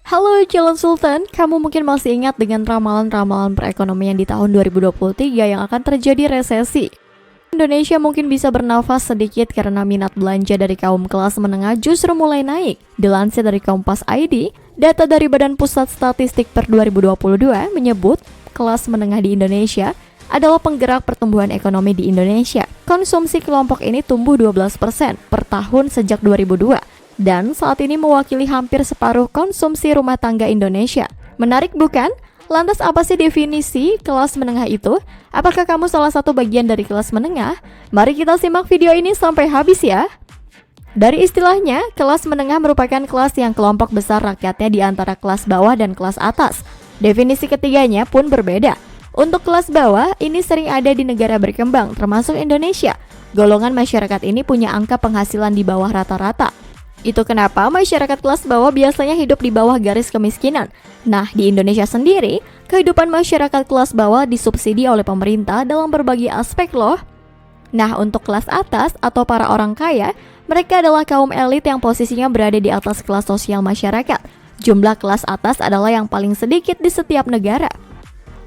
Halo calon sultan, kamu mungkin masih ingat dengan ramalan-ramalan perekonomian di tahun 2023 yang akan terjadi resesi. Indonesia mungkin bisa bernafas sedikit karena minat belanja dari kaum kelas menengah justru mulai naik. Dilansir dari Kompas ID, data dari Badan Pusat Statistik per 2022 menyebut kelas menengah di Indonesia adalah penggerak pertumbuhan ekonomi di Indonesia. Konsumsi kelompok ini tumbuh 12% per tahun sejak 2002. Dan saat ini mewakili hampir separuh konsumsi rumah tangga Indonesia. Menarik bukan? Lantas apa sih definisi kelas menengah itu? Apakah kamu salah satu bagian dari kelas menengah? Mari kita simak video ini sampai habis ya. Dari istilahnya, kelas menengah merupakan kelas yang kelompok besar rakyatnya di antara kelas bawah dan kelas atas. Definisi ketiganya pun berbeda. Untuk kelas bawah, ini sering ada di negara berkembang, termasuk Indonesia. Golongan masyarakat ini punya angka penghasilan di bawah rata-rata. Itu kenapa masyarakat kelas bawah biasanya hidup di bawah garis kemiskinan. Nah, di Indonesia sendiri, kehidupan masyarakat kelas bawah disubsidi oleh pemerintah dalam berbagai aspek loh. Nah, untuk kelas atas atau para orang kaya, mereka adalah kaum elit yang posisinya berada di atas kelas sosial masyarakat. Jumlah kelas atas adalah yang paling sedikit di setiap negara.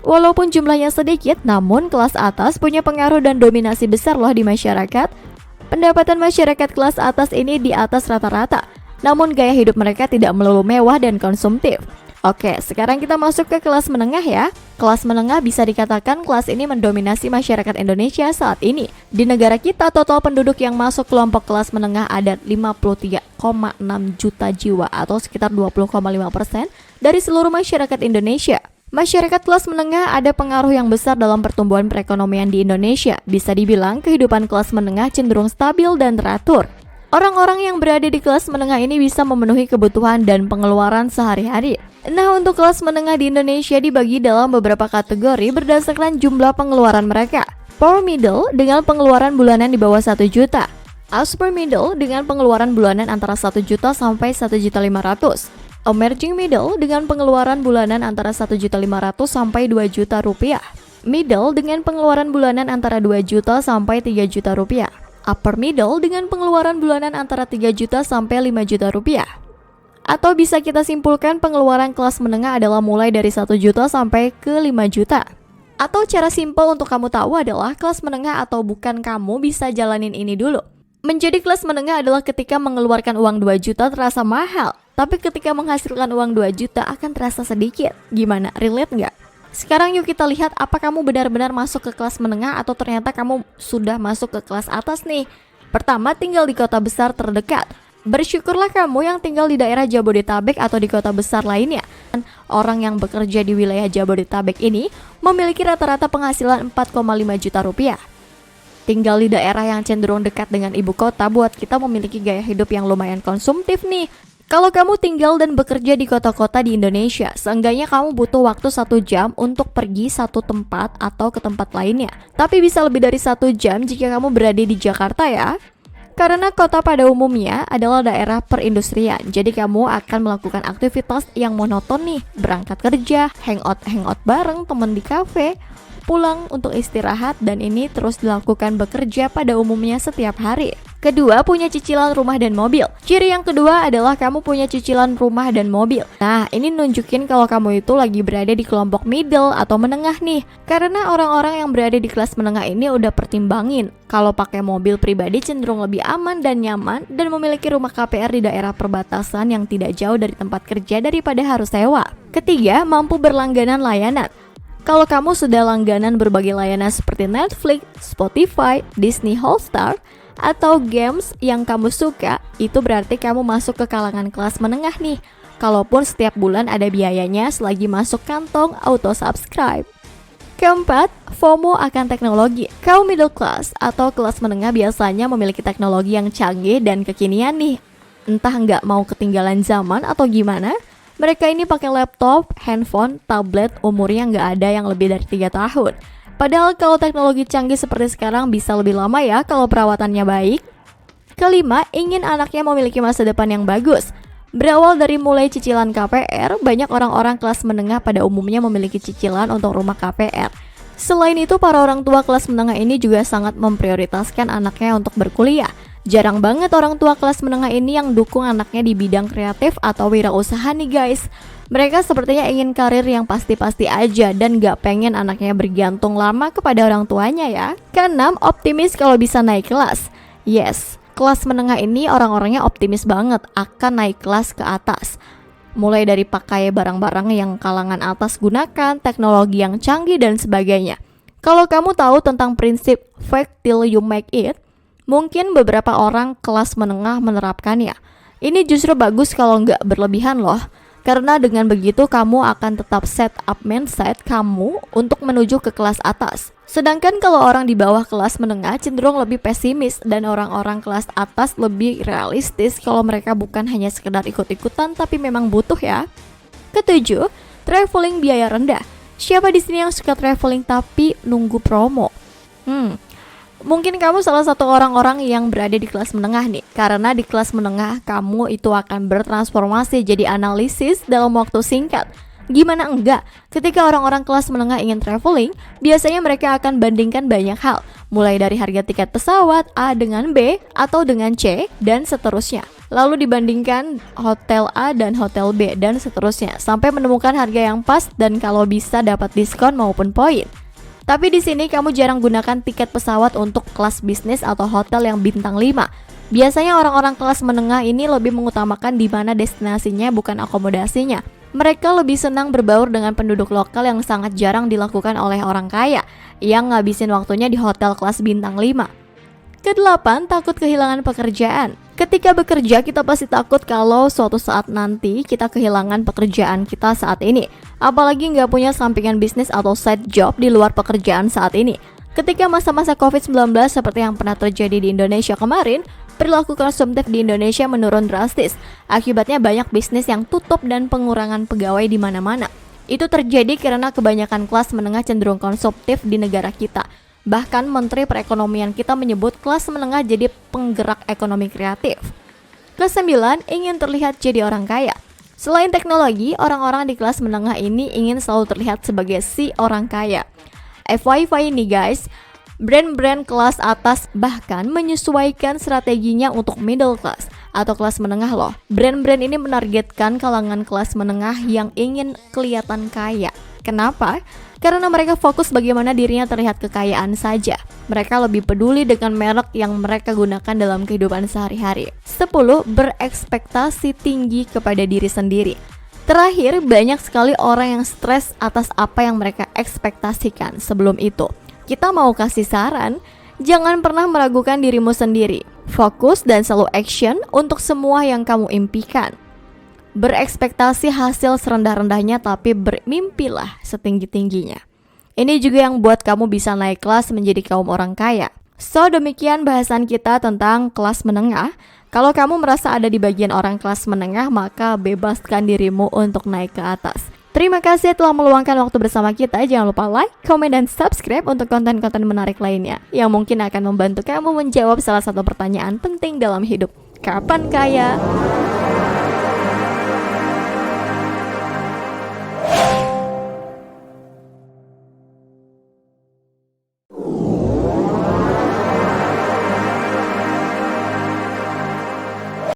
Walaupun jumlahnya sedikit, namun kelas atas punya pengaruh dan dominasi besar loh di masyarakat. Pendapatan masyarakat kelas atas ini di atas rata-rata, namun gaya hidup mereka tidak melulu mewah dan konsumtif. Oke, sekarang kita masuk ke kelas menengah ya. Kelas menengah bisa dikatakan kelas ini mendominasi masyarakat Indonesia saat ini. Di negara kita, total penduduk yang masuk kelompok kelas menengah ada 53,6 juta jiwa atau sekitar 20,5% dari seluruh masyarakat Indonesia. Masyarakat kelas menengah ada pengaruh yang besar dalam pertumbuhan perekonomian di Indonesia. Bisa dibilang kehidupan kelas menengah cenderung stabil dan teratur. Orang-orang yang berada di kelas menengah ini bisa memenuhi kebutuhan dan pengeluaran sehari-hari. Nah, untuk kelas menengah di Indonesia dibagi dalam beberapa kategori berdasarkan jumlah pengeluaran mereka. Poor middle dengan pengeluaran bulanan di bawah 1 juta. Upper middle dengan pengeluaran bulanan antara 1 juta sampai 1.500.000. Emerging middle dengan pengeluaran bulanan antara 1.500.000 sampai 2 juta rupiah. Middle dengan pengeluaran bulanan antara 2 juta sampai 3 juta rupiah. Upper middle dengan pengeluaran bulanan antara 3 juta sampai 5 juta rupiah. Atau bisa kita simpulkan pengeluaran kelas menengah adalah mulai dari 1 juta sampai ke 5 juta. Atau cara simpel untuk kamu tahu adalah kelas menengah atau bukan kamu bisa jalanin ini dulu. Menjadi kelas menengah adalah ketika mengeluarkan uang 2 juta terasa mahal, tapi ketika menghasilkan uang 2 juta akan terasa sedikit. Gimana? Relate nggak? Sekarang yuk kita lihat apa kamu benar-benar masuk ke kelas menengah atau ternyata kamu sudah masuk ke kelas atas nih. Pertama, tinggal di kota besar terdekat. Bersyukurlah kamu yang tinggal di daerah Jabodetabek atau di kota besar lainnya. Orang yang bekerja di wilayah Jabodetabek ini memiliki rata-rata penghasilan 4,5 juta rupiah. Tinggal di daerah yang cenderung dekat dengan ibu kota buat kita memiliki gaya hidup yang lumayan konsumtif nih. Kalau kamu tinggal dan bekerja di kota-kota di Indonesia, seenggaknya kamu butuh waktu 1 jam untuk pergi satu tempat atau ke tempat lainnya. Tapi bisa lebih dari 1 jam jika kamu berada di Jakarta ya. Karena kota pada umumnya adalah daerah perindustrian, jadi kamu akan melakukan aktivitas yang monoton nih. Berangkat kerja, hangout bareng teman di kafe, pulang untuk istirahat, dan ini terus dilakukan bekerja pada umumnya setiap hari. Kedua, punya cicilan rumah dan mobil. Ciri yang kedua adalah kamu punya cicilan rumah dan mobil. Nah, ini nunjukin kalau kamu itu lagi berada di kelompok middle atau menengah nih. Karena orang-orang yang berada di kelas menengah ini udah pertimbangin kalau pakai mobil pribadi cenderung lebih aman dan nyaman dan memiliki rumah KPR di daerah perbatasan yang tidak jauh dari tempat kerja daripada harus sewa. Ketiga, mampu berlangganan layanan. Kalau kamu sudah langganan berbagai layanan seperti Netflix, Spotify, Disney Hotstar, atau games yang kamu suka, itu berarti kamu masuk ke kalangan kelas menengah nih. Kalaupun setiap bulan ada biayanya selagi masuk kantong auto subscribe. Keempat, FOMO akan teknologi. Kaum middle class atau kelas menengah biasanya memiliki teknologi yang canggih dan kekinian nih. Entah nggak mau ketinggalan zaman atau gimana, mereka ini pakai laptop, handphone, tablet, umurnya nggak ada yang lebih dari 3 tahun. Padahal kalau teknologi canggih seperti sekarang bisa lebih lama ya kalau perawatannya baik. Kelima, ingin anaknya memiliki masa depan yang bagus. Berawal dari mulai cicilan KPR, banyak orang-orang kelas menengah pada umumnya memiliki cicilan untuk rumah KPR. Selain itu, para orang tua kelas menengah ini juga sangat memprioritaskan anaknya untuk berkuliah. Jarang banget orang tua kelas menengah ini yang dukung anaknya di bidang kreatif atau wirausaha nih guys. Mereka sepertinya ingin karir yang pasti-pasti aja dan gak pengen anaknya bergantung lama kepada orang tuanya ya. Keenam, optimis kalau bisa naik kelas. Yes, kelas menengah ini orang-orangnya optimis banget akan naik kelas ke atas. Mulai dari pakai barang-barang yang kalangan atas gunakan, teknologi yang canggih dan sebagainya. Kalau kamu tahu tentang prinsip fake till you make it, mungkin beberapa orang kelas menengah menerapkannya. Ini justru bagus kalau nggak berlebihan loh. Karena dengan begitu kamu akan tetap set up mindset kamu untuk menuju ke kelas atas. Sedangkan kalau orang di bawah kelas menengah cenderung lebih pesimis dan orang-orang kelas atas lebih realistis kalau mereka bukan hanya sekedar ikut-ikutan tapi memang butuh ya. Ketujuh, traveling biaya rendah. Siapa di sini yang suka traveling tapi nunggu promo? Mungkin kamu salah satu orang-orang yang berada di kelas menengah nih. Karena di kelas menengah kamu itu akan bertransformasi jadi analisis dalam waktu singkat. Gimana enggak? Ketika orang-orang kelas menengah ingin traveling, biasanya mereka akan bandingkan banyak hal. Mulai dari harga tiket pesawat A dengan B atau dengan C dan seterusnya. Lalu dibandingkan hotel A dan hotel B dan seterusnya. Sampai menemukan harga yang pas dan kalau bisa dapat diskon maupun poin. Tapi di sini kamu jarang gunakan tiket pesawat untuk kelas bisnis atau hotel yang bintang 5. Biasanya orang-orang kelas menengah ini lebih mengutamakan di mana destinasinya bukan akomodasinya. Mereka lebih senang berbaur dengan penduduk lokal yang sangat jarang dilakukan oleh orang kaya yang ngabisin waktunya di hotel kelas bintang 5. Kedelapan, takut kehilangan pekerjaan. Ketika bekerja kita pasti takut kalau suatu saat nanti kita kehilangan pekerjaan kita saat ini. Apalagi nggak punya sampingan bisnis atau side job di luar pekerjaan saat ini. Ketika masa-masa COVID-19 seperti yang pernah terjadi di Indonesia kemarin, perilaku konsumtif di Indonesia menurun drastis. Akibatnya banyak bisnis yang tutup dan pengurangan pegawai di mana-mana. Itu terjadi karena kebanyakan kelas menengah cenderung konsumtif di negara kita. Bahkan Menteri Perekonomian kita menyebut kelas menengah jadi penggerak ekonomi kreatif. Ke-9, ingin terlihat jadi orang kaya. Selain teknologi, orang-orang di kelas menengah ini ingin selalu terlihat sebagai si orang kaya. FYI nih guys, brand-brand kelas atas bahkan menyesuaikan strateginya untuk middle class atau kelas menengah loh. Brand-brand ini menargetkan kalangan kelas menengah yang ingin kelihatan kaya. Kenapa? Karena mereka fokus bagaimana dirinya terlihat kekayaan saja. Mereka lebih peduli dengan merek yang mereka gunakan dalam kehidupan sehari-hari. 10. Berekspektasi tinggi kepada diri sendiri. Terakhir, banyak sekali orang yang stres atas apa yang mereka ekspektasikan sebelum itu. Kita mau kasih saran, jangan pernah meragukan dirimu sendiri. Fokus dan selalu action untuk semua yang kamu impikan. Berekspektasi hasil serendah-rendahnya tapi bermimpilah setinggi-tingginya. Ini juga yang buat kamu bisa naik kelas menjadi kaum orang kaya. So, demikian bahasan kita tentang kelas menengah. Kalau kamu merasa ada di bagian orang kelas menengah, maka bebaskan dirimu untuk naik ke atas. Terima kasih telah meluangkan waktu bersama kita. Jangan lupa like, komen, dan subscribe untuk konten-konten menarik lainnya yang mungkin akan membantu kamu menjawab salah satu pertanyaan penting dalam hidup. Kapan kaya?